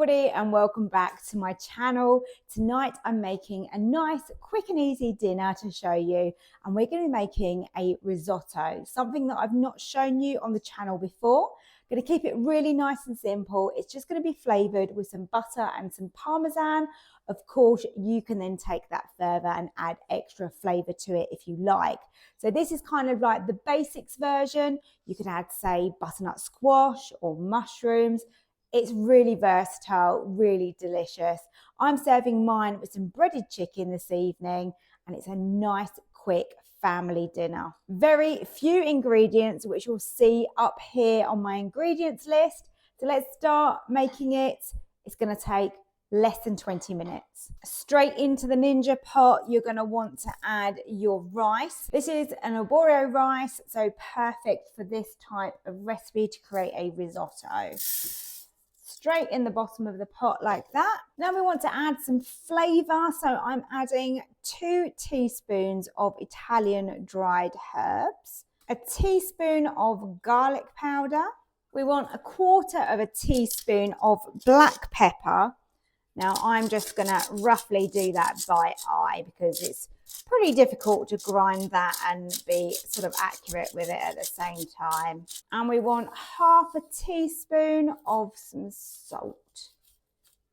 everybody and welcome back to my channel. Tonight I'm making a nice, quick and easy dinner to show you, and we're going to be making a risotto, something that I've not shown you on the channel before. I'm going to keep it really nice and simple. It's just going to be flavoured with some butter and some Parmesan. Of course, you can then take that further and add extra flavour to it if you like. So this is kind of like the basics version. You could add, say, butternut squash or mushrooms. It's really versatile, really delicious. I'm serving mine with some breaded chicken this evening, and it's a nice, quick family dinner. Very few ingredients, which you'll see up here on my ingredients list. So let's start making it. It's going to take less than 20 minutes. Straight into the Ninja pot, you're going to want to add your rice. This is an arborio rice, so perfect for this type of recipe to create a risotto. Straight in the bottom of the pot like that. Now we want to add some flavour, so I'm adding 2 teaspoons of Italian dried herbs, a teaspoon of garlic powder. We want 1/4 teaspoon of black pepper. Now I'm just going to roughly do that by eye because it's pretty difficult to grind that and be sort of accurate with it at the same time. And we want 1/2 teaspoon of some salt.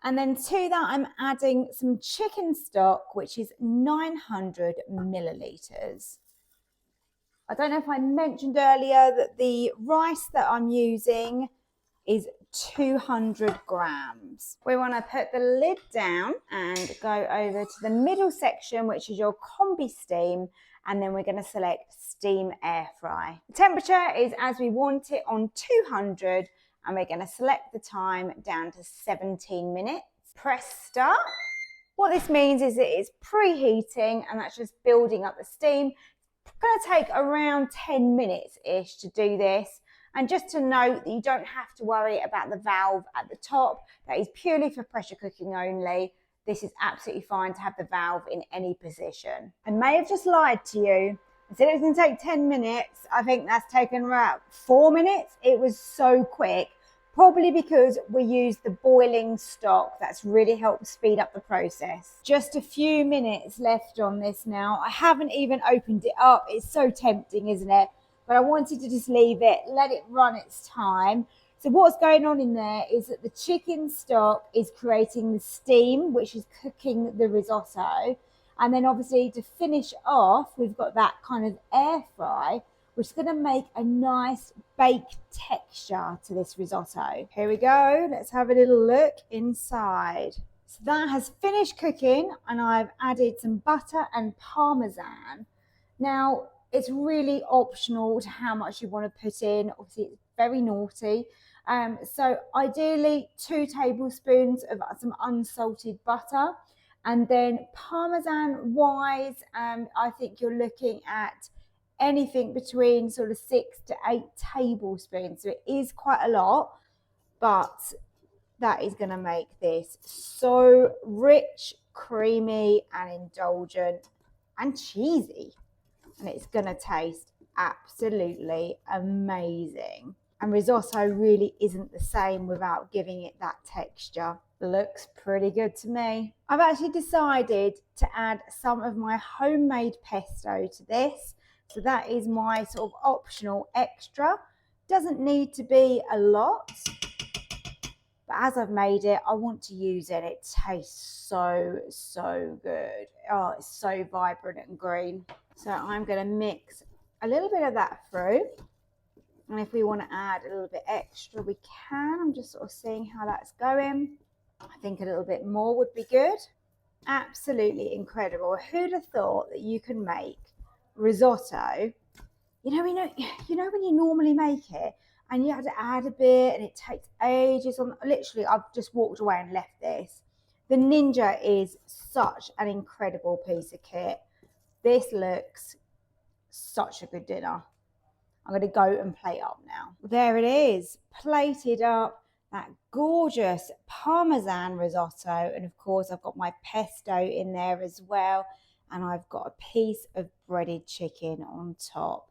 And then to that I'm adding some chicken stock, which is 900 millilitres. I don't know if I mentioned earlier that the rice that I'm using is 200 grams. We want to put the lid down and go over to the middle section, which is your combi steam, and then we're going to select steam air fry. The temperature is as we want it on 200, and we're going to select the time down to 17 minutes. Press start. What this means is it is preheating, and that's just building up the steam. It's going to take around 10 minutes-ish to do this. And just to note that you don't have to worry about the valve at the top. That is purely for pressure cooking only. This is absolutely fine to have the valve in any position. I may have just lied to you. I said it was going to take 10 minutes. I think that's taken about 4 minutes. It was so quick, probably because we used the boiling stock. That's really helped speed up the process. Just a few minutes left on this now. I haven't even opened it up. It's so tempting, isn't it? But I wanted to just leave it, let it run its time. So what's going on in there is that the chicken stock is creating the steam, which is cooking the risotto. And then obviously to finish off, we've got that kind of air fry, which is going to make a nice baked texture to this risotto. Here we go. Let's have a little look inside. So that has finished cooking, and I've added some butter and Parmesan. Now, it's really optional to how much you want to put in. Obviously, it's very naughty. So ideally, 2 tablespoons of some unsalted butter. And then Parmesan-wise, I think you're looking at anything between sort of 6 to 8 tablespoons. So it is quite a lot, but that is going to make this so rich, creamy, and indulgent and cheesy. And it's going to taste absolutely amazing. And risotto really isn't the same without giving it that texture. Looks pretty good to me. I've actually decided to add some of my homemade pesto to this. So that is my sort of optional extra. Doesn't need to be a lot. But as I've made it, I want to use it. It tastes so good. Oh, it's so vibrant and green. So I'm going to mix a little bit of that through. And if we want to add a little bit extra, we can. I'm just sort of seeing how that's going. I think a little bit more would be good. Absolutely incredible. Who'd have thought that you can make risotto? You know when you normally make it, and you have to add a bit, and it takes ages. Literally, I've just walked away and left this. The Ninja is such an incredible piece of kit. This looks such a good dinner. I'm going to go and plate up now. There it is, plated up, that gorgeous Parmesan risotto. And of course, I've got my pesto in there as well. And I've got a piece of breaded chicken on top.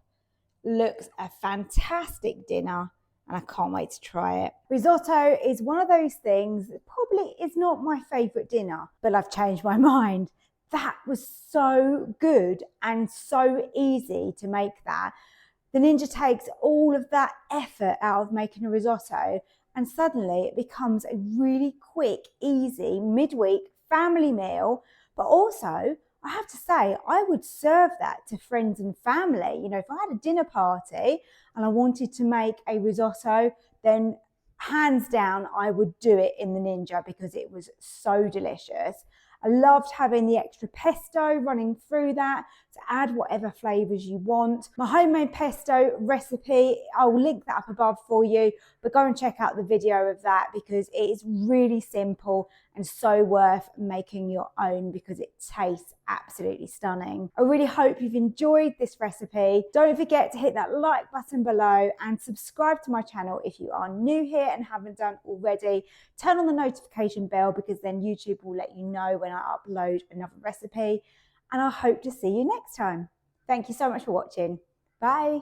Looks a fantastic dinner. and I can't wait to try it. Risotto is one of those things that probably is not my favourite dinner, but I've changed my mind. That was so good and so easy to make that. The Ninja takes all of that effort out of making a risotto, and suddenly it becomes a really quick, easy, midweek family meal. But also, I have to say, I would serve that to friends and family. You know, if I had a dinner party and I wanted to make a risotto, then hands down, I would do it in the Ninja because it was so delicious. I loved having the extra pesto running through that to add whatever flavours you want. My homemade pesto recipe, I'll link that up above for you, but go and check out the video of that because it is really simple and so worth making your own because it tastes absolutely stunning. I really hope you've enjoyed this recipe. Don't forget to hit that like button below and subscribe to my channel if you are new here and haven't done already. Turn on the notification bell because then YouTube will let you know when I upload another recipe. And I hope to see you next time. Thank you so much for watching. Bye.